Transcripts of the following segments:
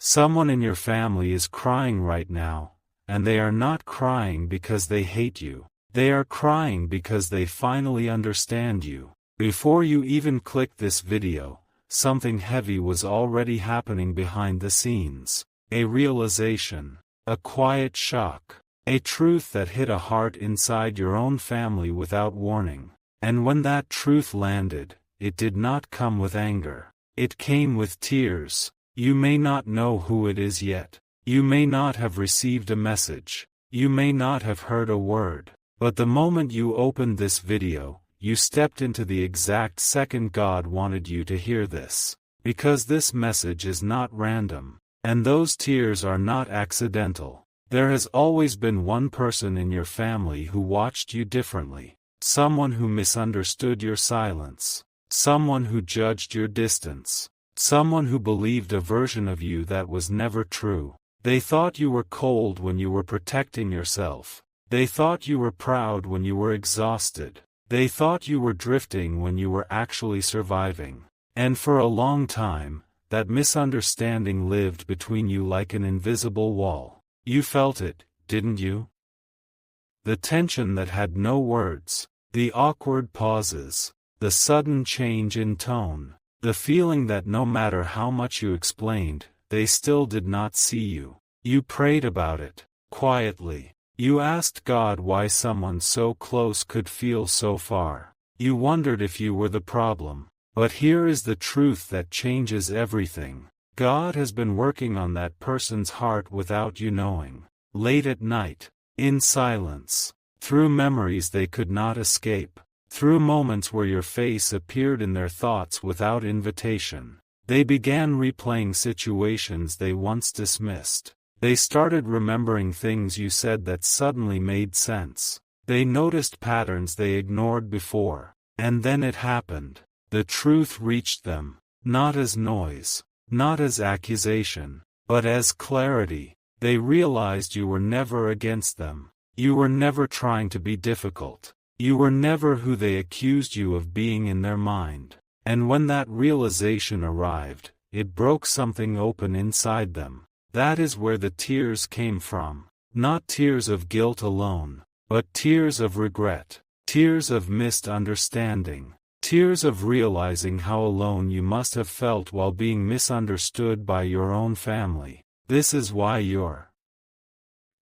Someone in your family is crying right now, and they are not crying because they hate you. They are crying because they finally understand you. Before you even clicked this video, something heavy was already happening behind the scenes. A realization, a quiet shock, a truth that hit a heart inside your own family without warning. And when that truth landed, it did not come with anger. It came with tears. You may not know who it is yet. You may not have received a message. You may not have heard a word. But the moment you opened this video, you stepped into the exact second God wanted you to hear this. Because this message is not random. And those tears are not accidental. There has always been one person in your family who watched you differently. Someone who misunderstood your silence. Someone who judged your distance. Someone who believed a version of you that was never true. They thought you were cold when you were protecting yourself. They thought you were proud when you were exhausted. They thought you were drifting when you were actually surviving. And for a long time, that misunderstanding lived between you like an invisible wall. You felt it, didn't you? The tension that had no words, the awkward pauses, the sudden change in tone, the feeling that no matter how much you explained, they still did not see you. You prayed about it, quietly. You asked God why someone so close could feel so far. You wondered if you were the problem. But here is the truth that changes everything. God has been working on that person's heart without you knowing. Late at night, in silence, through memories they could not escape, through moments where your face appeared in their thoughts without invitation. They began replaying situations they once dismissed. They started remembering things you said that suddenly made sense. They noticed patterns they ignored before. And then it happened. The truth reached them, not as noise, not as accusation, but as clarity. They realized you were never against them. You were never trying to be difficult. You were never who they accused you of being in their mind. And when that realization arrived, it broke something open inside them. That is where the tears came from. Not tears of guilt alone, but tears of regret, tears of missed understanding, tears of realizing how alone you must have felt while being misunderstood by your own family. This is why your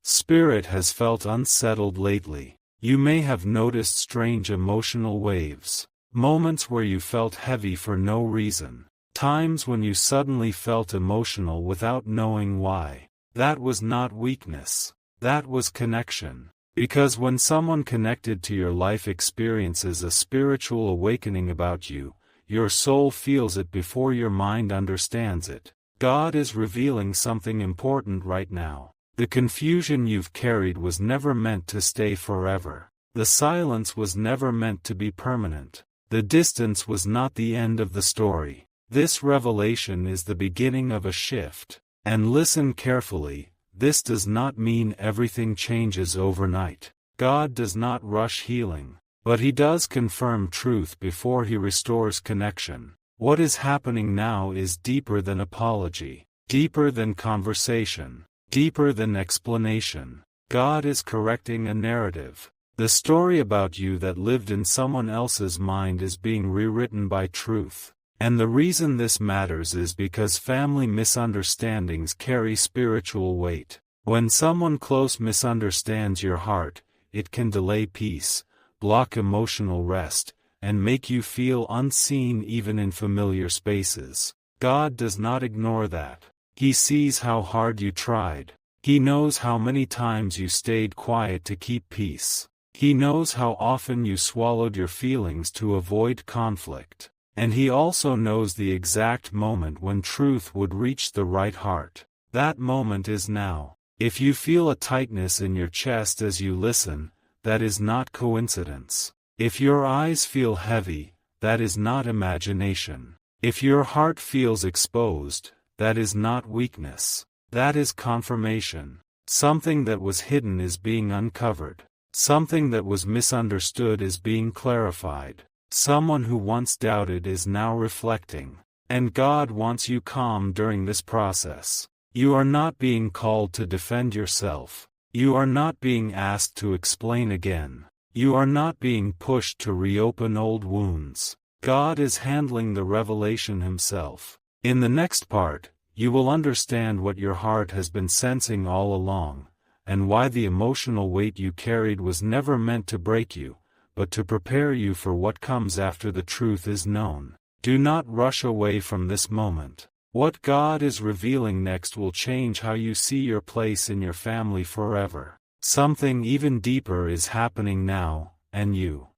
spirit has felt unsettled lately. You may have noticed strange emotional waves, moments where you felt heavy for no reason, times when you suddenly felt emotional without knowing why. That was not weakness, that was connection. Because when someone connected to your life experiences a spiritual awakening about you, your soul feels it before your mind understands it. God is revealing something important right now. The confusion you've carried was never meant to stay forever. The silence was never meant to be permanent. The distance was not the end of the story. This revelation is the beginning of a shift. And listen carefully, this does not mean everything changes overnight. God does not rush healing, but He does confirm truth before He restores connection. What is happening now is deeper than apology, deeper than conversation, deeper than explanation. God is correcting a narrative. The story about you that lived in someone else's mind is being rewritten by truth. And the reason this matters is because family misunderstandings carry spiritual weight. When someone close misunderstands your heart, it can delay peace, block emotional rest, and make you feel unseen even in familiar spaces. God does not ignore that. He sees how hard you tried. He knows how many times you stayed quiet to keep peace. He knows how often you swallowed your feelings to avoid conflict. And He also knows the exact moment when truth would reach the right heart. That moment is now. If you feel a tightness in your chest as you listen, that is not coincidence. If your eyes feel heavy, that is not imagination. If your heart feels exposed, that is not weakness. That is confirmation. Something that was hidden is being uncovered. Something that was misunderstood is being clarified. Someone who once doubted is now reflecting. And God wants you calm during this process. You are not being called to defend yourself. You are not being asked to explain again. You are not being pushed to reopen old wounds. God is handling the revelation himself. In the next part, you will understand what your heart has been sensing all along, and why the emotional weight you carried was never meant to break you, but to prepare you for what comes after the truth is known. Do not rush away from this moment. What God is revealing next will change how you see your place in your family forever. Something even deeper is happening now, and you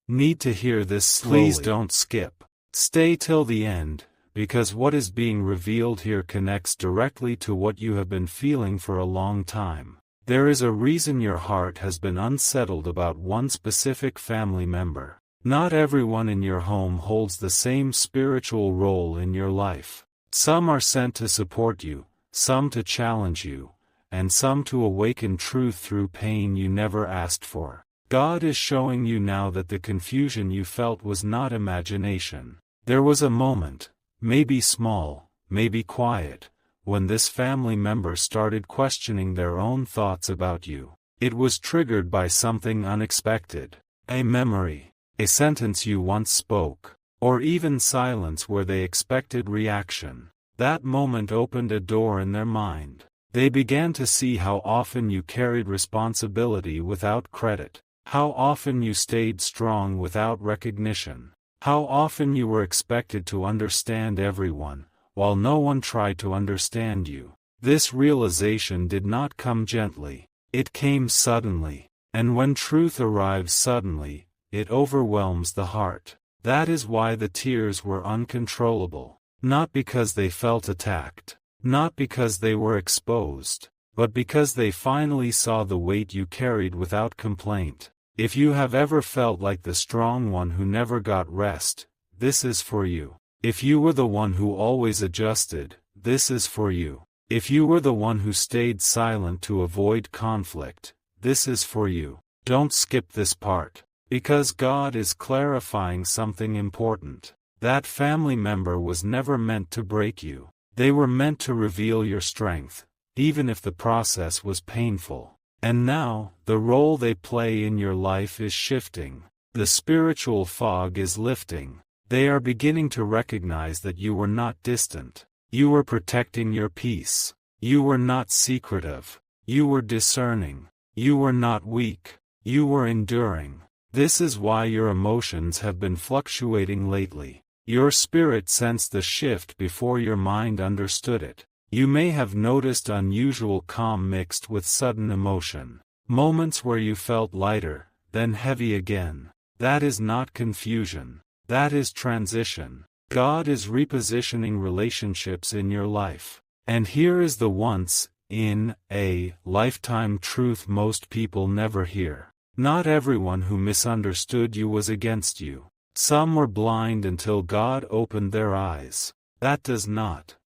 need to hear this slowly. Please don't skip. Stay till the end, because what is being revealed here connects directly to what you have been feeling for a long time. There is a reason your heart has been unsettled about one specific family member. Not everyone in your home holds the same spiritual role in your life. Some are sent to support you, some to challenge you, and some to awaken truth through pain you never asked for. God is showing you now that the confusion you felt was not imagination. There was a moment, maybe small, maybe quiet, when this family member started questioning their own thoughts about you. It was triggered by something unexpected. A memory, a sentence you once spoke, or even silence where they expected reaction. That moment opened a door in their mind. They began to see how often you carried responsibility without credit, how often you stayed strong without recognition, how often you were expected to understand everyone, while no one tried to understand you. This realization did not come gently. It came suddenly, and when truth arrives suddenly, it overwhelms the heart. That is why the tears were uncontrollable, not because they felt attacked, not because they were exposed, but because they finally saw the weight you carried without complaint. If you have ever felt like the strong one who never got rest, this is for you. If you were the one who always adjusted, this is for you. If you were the one who stayed silent to avoid conflict, this is for you. Don't skip this part, because God is clarifying something important. That family member was never meant to break you. They were meant to reveal your strength, even if the process was painful. And now, the role they play in your life is shifting. The spiritual fog is lifting. They are beginning to recognize that you were not distant. You were protecting your peace. You were not secretive. You were discerning. You were not weak. You were enduring. This is why your emotions have been fluctuating lately. Your spirit sensed the shift before your mind understood it. You may have noticed unusual calm mixed with sudden emotion. Moments where you felt lighter, then heavy again. That is not confusion. That is transition. God is repositioning relationships in your life. And here is the once in a lifetime truth most people never hear. Not everyone who misunderstood you was against you. Some were blind until God opened their eyes. That does not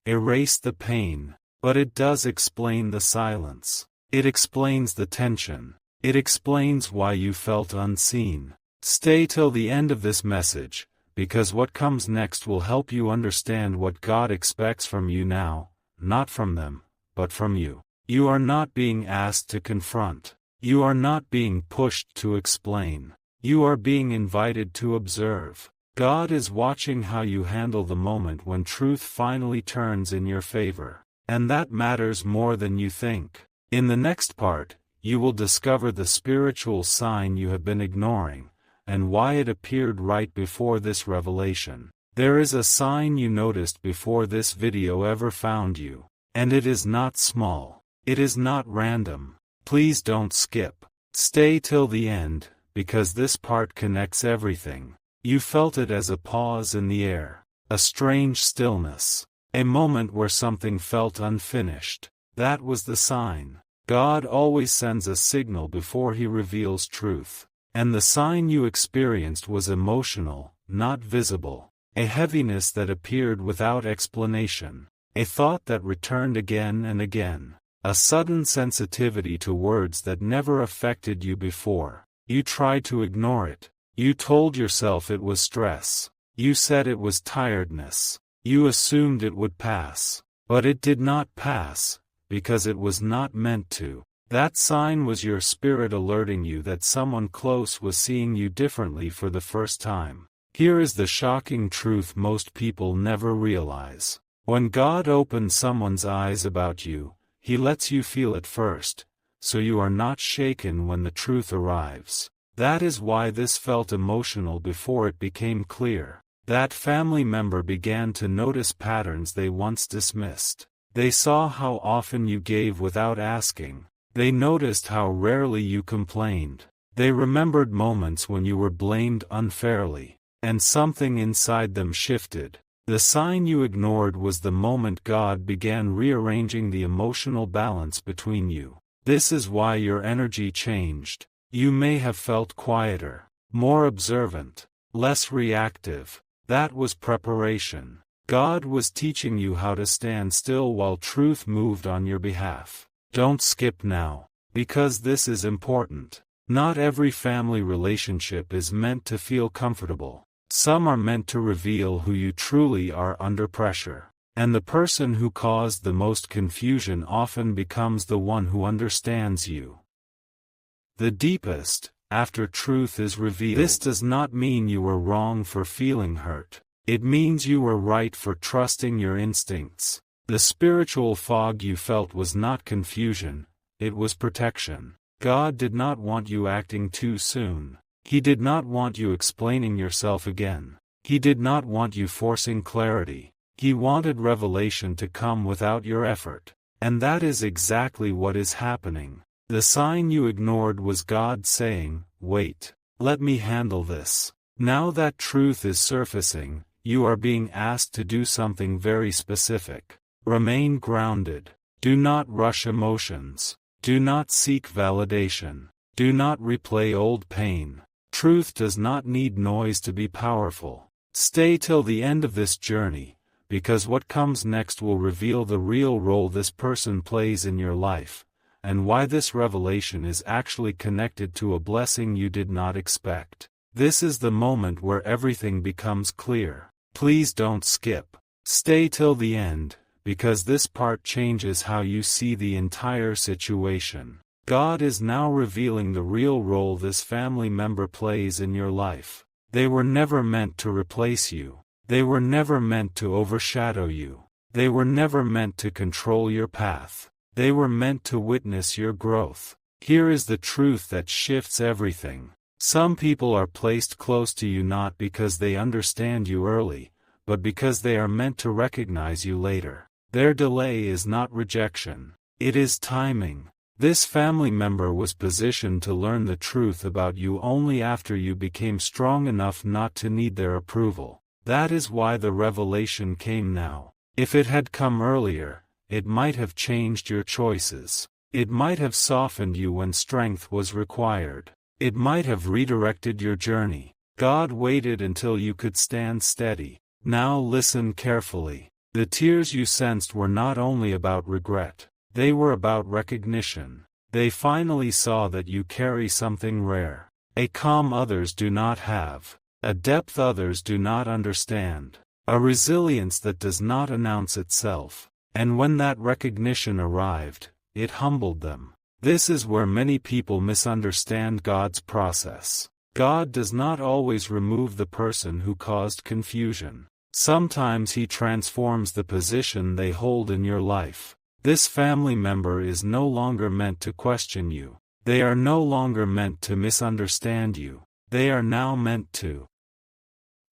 erase the pain, but it does explain the silence. It explains the tension. It explains why you felt unseen. Stay till the end of this message, because what comes next will help you understand what God expects from you now, not from them, but from you. You are not being asked to confront. You are not being pushed to explain. You are being invited to observe. God is watching how you handle the moment when truth finally turns in your favor. And that matters more than you think. In the next part, you will discover the spiritual sign you have been ignoring, and why it appeared right before this revelation. There is a sign you noticed before this video ever found you. And it is not small. It is not random. Please don't skip. Stay till the end, because this part connects everything. You felt it as a pause in the air, a strange stillness, a moment where something felt unfinished. That was the sign. God always sends a signal before he reveals truth. And the sign you experienced was emotional, not visible. A heaviness that appeared without explanation. A thought that returned again and again. A sudden sensitivity to words that never affected you before. You tried to ignore it. You told yourself it was stress. You said it was tiredness. You assumed it would pass. But it did not pass, because it was not meant to. That sign was your spirit alerting you that someone close was seeing you differently for the first time. Here is the shocking truth most people never realize. When God opens someone's eyes about you, He lets you feel it first, so you are not shaken when the truth arrives. That is why this felt emotional before it became clear. That family member began to notice patterns they once dismissed. They saw how often you gave without asking. They noticed how rarely you complained. They remembered moments when you were blamed unfairly. And something inside them shifted. The sign you ignored was the moment God began rearranging the emotional balance between you. This is why your energy changed. You may have felt quieter, more observant, less reactive. That was preparation. God was teaching you how to stand still while truth moved on your behalf. Don't skip now, because this is important. Not every family relationship is meant to feel comfortable. Some are meant to reveal who you truly are under pressure. And the person who caused the most confusion often becomes the one who understands you the deepest, after truth is revealed. This does not mean you were wrong for feeling hurt. It means you were right for trusting your instincts. The spiritual fog you felt was not confusion, it was protection. God did not want you acting too soon. He did not want you explaining yourself again. He did not want you forcing clarity. He wanted revelation to come without your effort. And that is exactly what is happening. The sign you ignored was God saying, "Wait, let me handle this." Now that truth is surfacing, you are being asked to do something very specific. Remain grounded. Do not rush emotions. Do not seek validation. Do not replay old pain. Truth does not need noise to be powerful. Stay till the end of this journey, because what comes next will reveal the real role this person plays in your life, and why this revelation is actually connected to a blessing you did not expect. This is the moment where everything becomes clear. Please don't skip. Stay till the end, because this part changes how you see the entire situation. God is now revealing the real role this family member plays in your life. They were never meant to replace you. They were never meant to overshadow you. They were never meant to control your path. They were meant to witness your growth. Here is the truth that shifts everything. Some people are placed close to you not because they understand you early, but because they are meant to recognize you later. Their delay is not rejection. It is timing. This family member was positioned to learn the truth about you only after you became strong enough not to need their approval. That is why the revelation came now. If it had come earlier, it might have changed your choices. It might have softened you when strength was required. It might have redirected your journey. God waited until you could stand steady. Now listen carefully. The tears you sensed were not only about regret. They were about recognition. They finally saw that you carry something rare. A calm others do not have. A depth others do not understand. A resilience that does not announce itself. And when that recognition arrived, it humbled them. This is where many people misunderstand God's process. God does not always remove the person who caused confusion. Sometimes He transforms the position they hold in your life. This family member is no longer meant to question you. They are no longer meant to misunderstand you. They are now meant to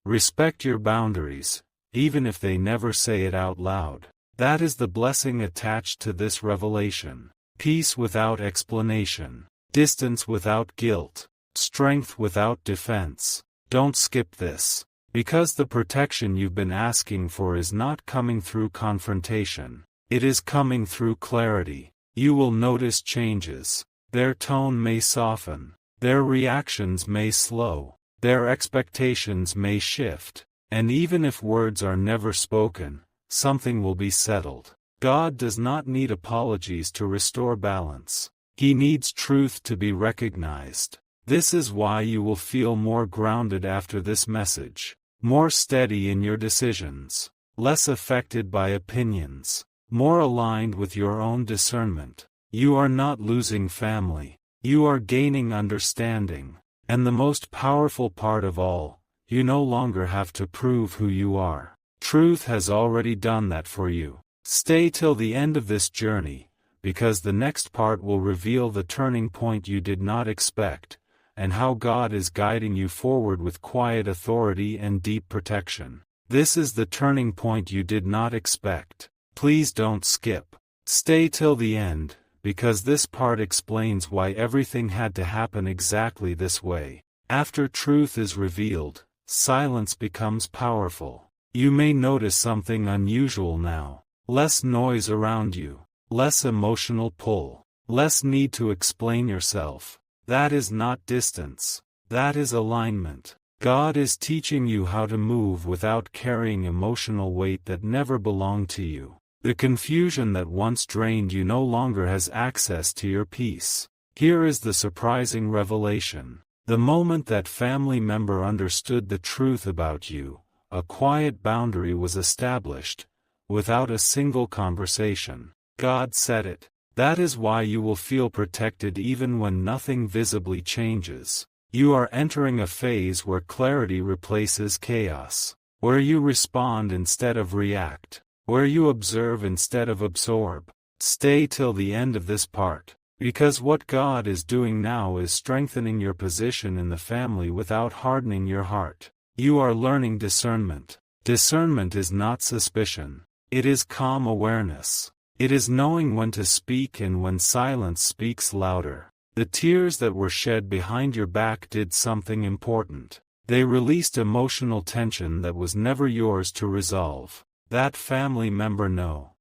respect your boundaries, even if they never say it out loud. That is the blessing attached to this revelation. Peace without explanation. Distance without guilt. Strength without defense. Don't skip this. Because the protection you've been asking for is not coming through confrontation. It is coming through clarity. You will notice changes. Their tone may soften. Their reactions may slow. Their expectations may shift. And even if words are never spoken, something will be settled. God does not need apologies to restore balance. He needs truth to be recognized. This is why you will feel more grounded after this message. More steady in your decisions. Less affected by opinions. more aligned with your own discernment. You are not losing family. You are gaining understanding. And the most powerful part of all, you no longer have to prove who you are. Truth has already done that for you. Stay till the end of this journey, because the next part will reveal the turning point you did not expect, and how God is guiding you forward with quiet authority and deep protection. This is the turning point you did not expect. Please don't skip. Stay till the end, because this part explains why everything had to happen exactly this way. After truth is revealed, silence becomes powerful. You may notice something unusual now. Less noise around you. Less emotional pull. Less need to explain yourself. That is not distance. That is alignment. God is teaching you how to move without carrying emotional weight that never belonged to you. The confusion that once drained you no longer has access to your peace. Here is the surprising revelation. The moment that family member understood the truth about you, a quiet boundary was established, without a single conversation. God said it. That is why you will feel protected even when nothing visibly changes. You are entering a phase where clarity replaces chaos, where you respond instead of react, where you observe instead of absorb. Stay till the end of this part, because what God is doing now is strengthening your position in the family without hardening your heart. You are learning discernment. Discernment is not suspicion. It is calm awareness. It is knowing when to speak and when silence speaks louder. The tears that were shed behind your back did something important. They released emotional tension that was never yours to resolve. That family member no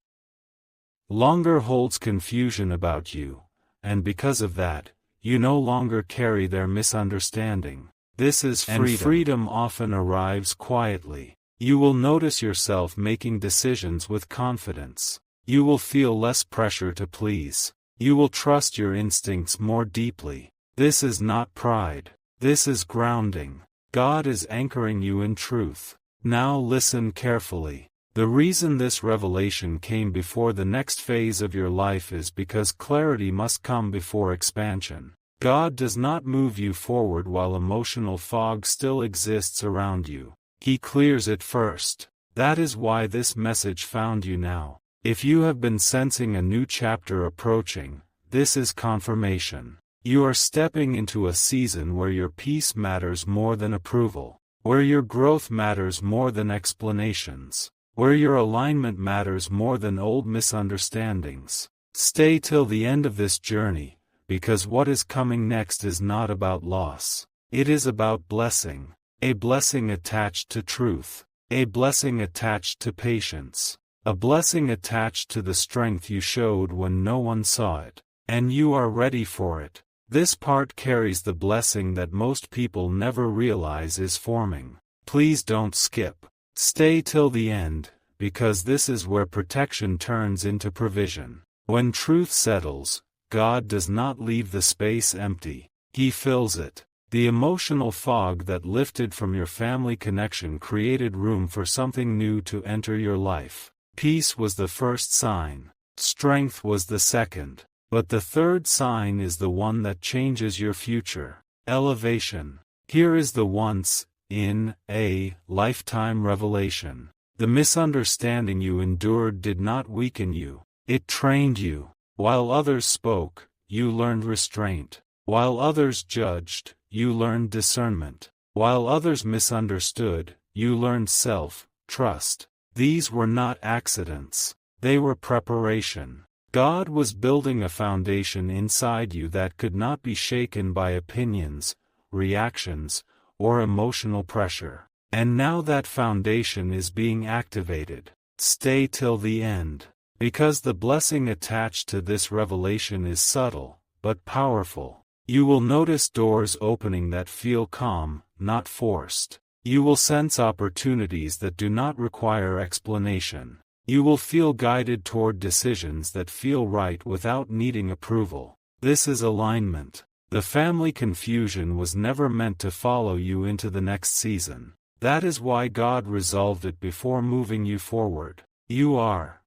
longer holds confusion about you, and because of that, you no longer carry their misunderstanding. This is freedom. And freedom often arrives quietly. You will notice yourself making decisions with confidence. You will feel less pressure to please. You will trust your instincts more deeply. This is not pride. This is grounding. God is anchoring you in truth. Now listen carefully. The reason this revelation came before the next phase of your life is because clarity must come before expansion. God does not move you forward while emotional fog still exists around you. He clears it first. That is why this message found you now. If you have been sensing a new chapter approaching, this is confirmation. You are stepping into a season where your peace matters more than approval, where your growth matters more than explanations, where your alignment matters more than old misunderstandings. Stay till the end of this journey, because what is coming next is not about loss. It is about blessing. A blessing attached to truth. A blessing attached to patience. A blessing attached to the strength you showed when no one saw it. And you are ready for it. This part carries the blessing that most people never realize is forming. Please don't skip. Stay till the end, because this is where protection turns into provision. When truth settles, God does not leave the space empty. He fills it. The emotional fog that lifted from your family connection created room for something new to enter your life. Peace was the first sign. Strength was the second. But the third sign is the one that changes your future. Elevation. Here is the once-in-a-lifetime revelation. The misunderstanding you endured did not weaken you. It trained you. While others spoke, you learned restraint. While others judged, you learned discernment. While others misunderstood, you learned self-trust. These were not accidents. They were preparation. God was building a foundation inside you that could not be shaken by opinions, reactions, or emotional pressure. And now that foundation is being activated. Stay till the end. Because the blessing attached to this revelation is subtle, but powerful. You will notice doors opening that feel calm, not forced. You will sense opportunities that do not require explanation. You will feel guided toward decisions that feel right without needing approval. This is alignment. The family confusion was never meant to follow you into the next season. That is why God resolved it before moving you forward. You are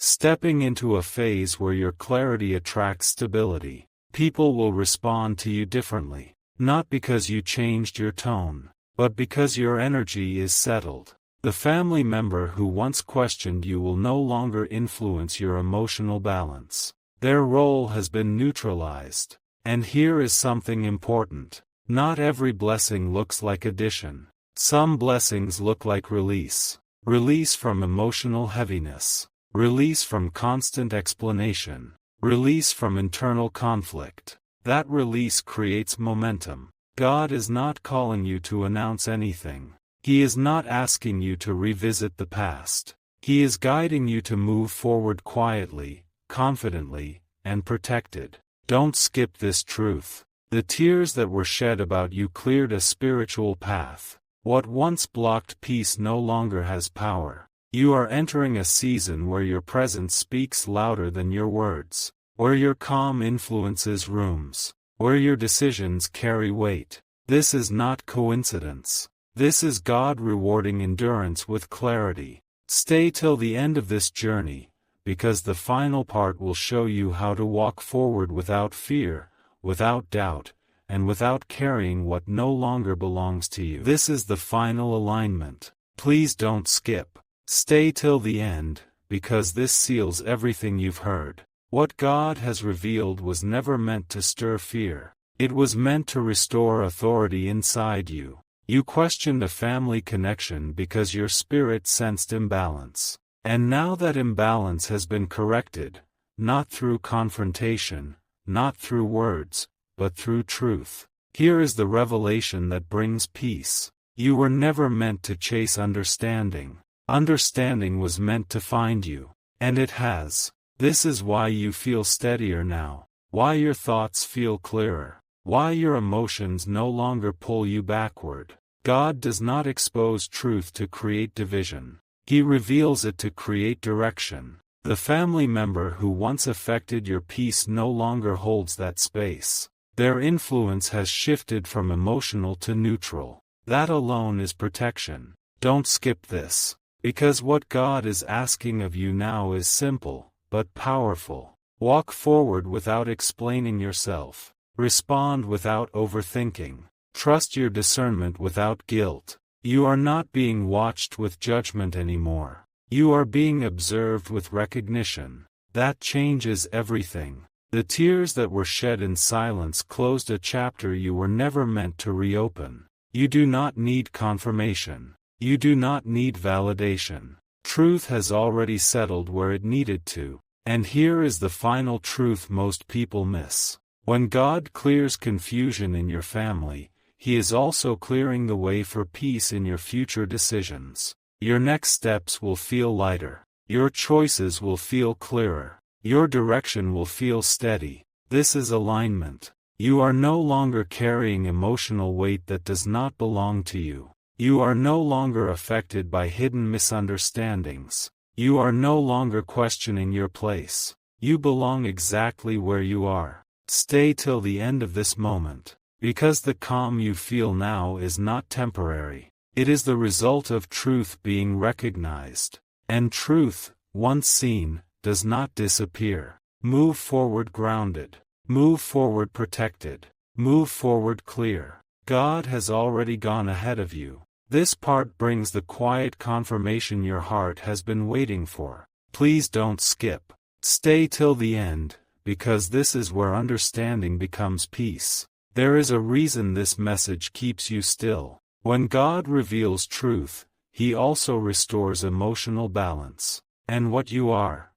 stepping into a phase where your clarity attracts stability. People will respond to you differently, not because you changed your tone, but because your energy is settled. The family member who once questioned you will no longer influence your emotional balance. Their role has been neutralized. And here is something important. Not every blessing looks like addition. Some blessings look like release. Release from emotional heaviness. Release from constant explanation. Release from internal conflict. That release creates momentum. God is not calling you to announce anything. He is not asking you to revisit the past. He is guiding you to move forward quietly, confidently, and protected. Don't skip this truth. The tears that were shed about you cleared a spiritual path. What once blocked peace no longer has power. You are entering a season where your presence speaks louder than your words, where your calm influences rooms, where your decisions carry weight. This is not coincidence. This is God rewarding endurance with clarity. Stay till the end of this journey, because the final part will show you how to walk forward without fear, without doubt, and without carrying what no longer belongs to you. This is the final alignment. Please don't skip. Stay till the end, because this seals everything you've heard. What God has revealed was never meant to stir fear. It was meant to restore authority inside you. You questioned a family connection because your spirit sensed imbalance. And now that imbalance has been corrected, not through confrontation, not through words, but through truth. Here is the revelation that brings peace. You were never meant to chase understanding. Understanding was meant to find you. And it has. This is why you feel steadier now. Why your thoughts feel clearer. Why your emotions no longer pull you backward. God does not expose truth to create division. He reveals it to create direction. The family member who once affected your peace no longer holds that space. Their influence has shifted from emotional to neutral. That alone is protection. Don't skip this. Because what God is asking of you now is simple, but powerful. Walk forward without explaining yourself. Respond without overthinking. Trust your discernment without guilt. You are not being watched with judgment anymore. You are being observed with recognition. That changes everything. The tears that were shed in silence closed a chapter you were never meant to reopen. You do not need confirmation. You do not need validation. Truth has already settled where it needed to. And here is the final truth most people miss. When God clears confusion in your family, He is also clearing the way for peace in your future decisions. Your next steps will feel lighter. Your choices will feel clearer. Your direction will feel steady. This is alignment. You are no longer carrying emotional weight that does not belong to you. You are no longer affected by hidden misunderstandings. You are no longer questioning your place. You belong exactly where you are. Stay till the end of this moment. Because the calm you feel now is not temporary. It is the result of truth being recognized. And truth, once seen, does not disappear. Move forward grounded. Move forward protected. Move forward clear. God has already gone ahead of you. This part brings the quiet confirmation your heart has been waiting for. Please don't skip. Stay till the end, because this is where understanding becomes peace. There is a reason this message keeps you still. When God reveals truth, He also restores emotional balance. And what you are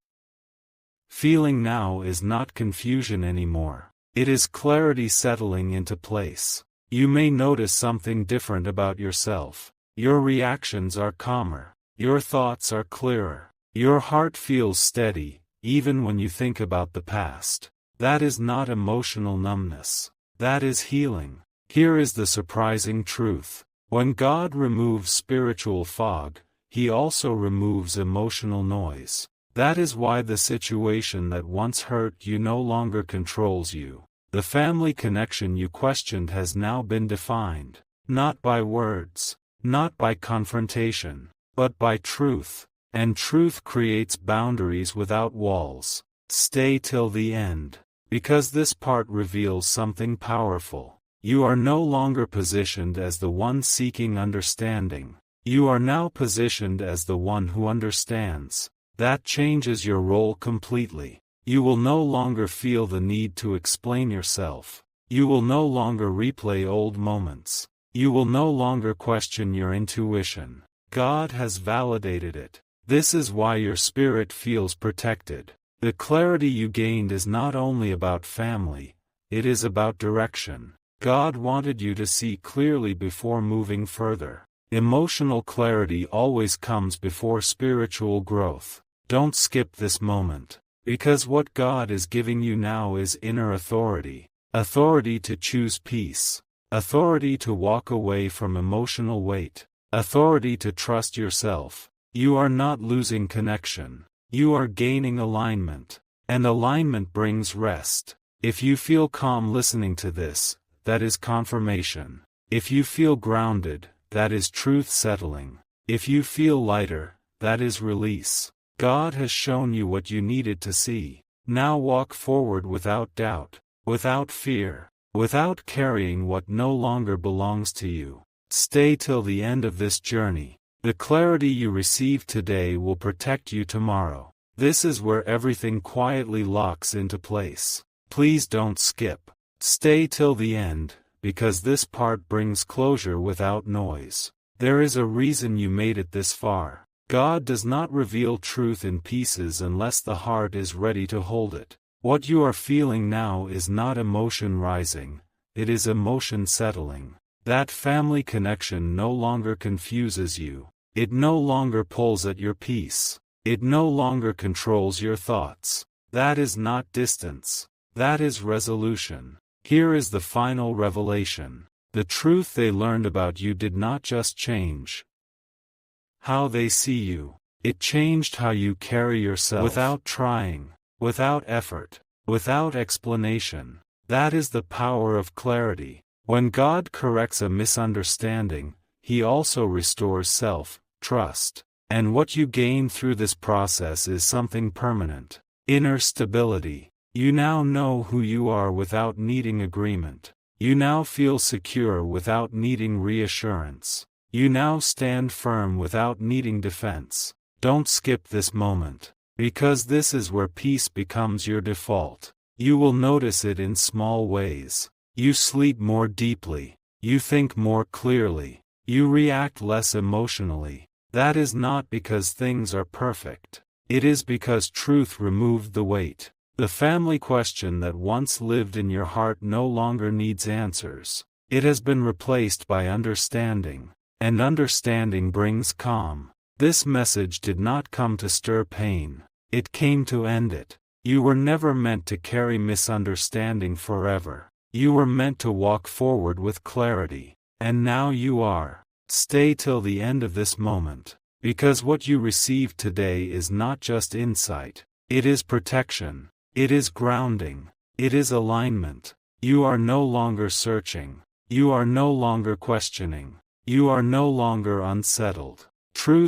feeling now is not confusion anymore. It is clarity settling into place. You may notice something different about yourself. Your reactions are calmer. Your thoughts are clearer. Your heart feels steady, even when you think about the past. That is not emotional numbness. That is healing. Here is the surprising truth. When God removes spiritual fog, He also removes emotional noise. That is why the situation that once hurt you no longer controls you. The family connection you questioned has now been defined, not by words, not by confrontation, but by truth. And truth creates boundaries without walls. Stay till the end. Because this part reveals something powerful. You are no longer positioned as the one seeking understanding. You are now positioned as the one who understands. That changes your role completely. You will no longer feel the need to explain yourself. You will no longer replay old moments. You will no longer question your intuition. God has validated it. This is why your spirit feels protected. The clarity you gained is not only about family, it is about direction. God wanted you to see clearly before moving further. Emotional clarity always comes before spiritual growth. Don't skip this moment. Because what God is giving you now is inner authority. Authority to choose peace. Authority to walk away from emotional weight. Authority to trust yourself. You are not losing connection. You are gaining alignment. And alignment brings rest. If you feel calm listening to this, that is confirmation. If you feel grounded, that is truth settling. If you feel lighter, that is release. God has shown you what you needed to see. Now walk forward without doubt, without fear, without carrying what no longer belongs to you. Stay till the end of this journey. The clarity you receive today will protect you tomorrow. This is where everything quietly locks into place. Please don't skip. Stay till the end, because this part brings closure without noise. There is a reason you made it this far. God does not reveal truth in pieces unless the heart is ready to hold it. What you are feeling now is not emotion rising, it is emotion settling. That family connection no longer confuses you. It no longer pulls at your peace. It no longer controls your thoughts. That is not distance. That is resolution. Here is the final revelation. The truth they learned about you did not just change how they see you. It changed how you carry yourself without trying, without effort, without explanation. That is the power of clarity. When God corrects a misunderstanding, He also restores self-trust. And what you gain through this process is something permanent. Inner stability. You now know who you are without needing agreement. You now feel secure without needing reassurance. You now stand firm without needing defense. Don't skip this moment. Because this is where peace becomes your default. You will notice it in small ways. You sleep more deeply. You think more clearly. You react less emotionally. That is not because things are perfect. It is because truth removed the weight. The family question that once lived in your heart no longer needs answers. It has been replaced by understanding. And understanding brings calm. This message did not come to stir pain. It came to end it. You were never meant to carry misunderstanding forever. You were meant to walk forward with clarity. And now you are. Stay till the end of this moment. Because what you received today is not just insight. It is protection. It is grounding. It is alignment. You are no longer searching. You are no longer questioning. You are no longer unsettled. Truth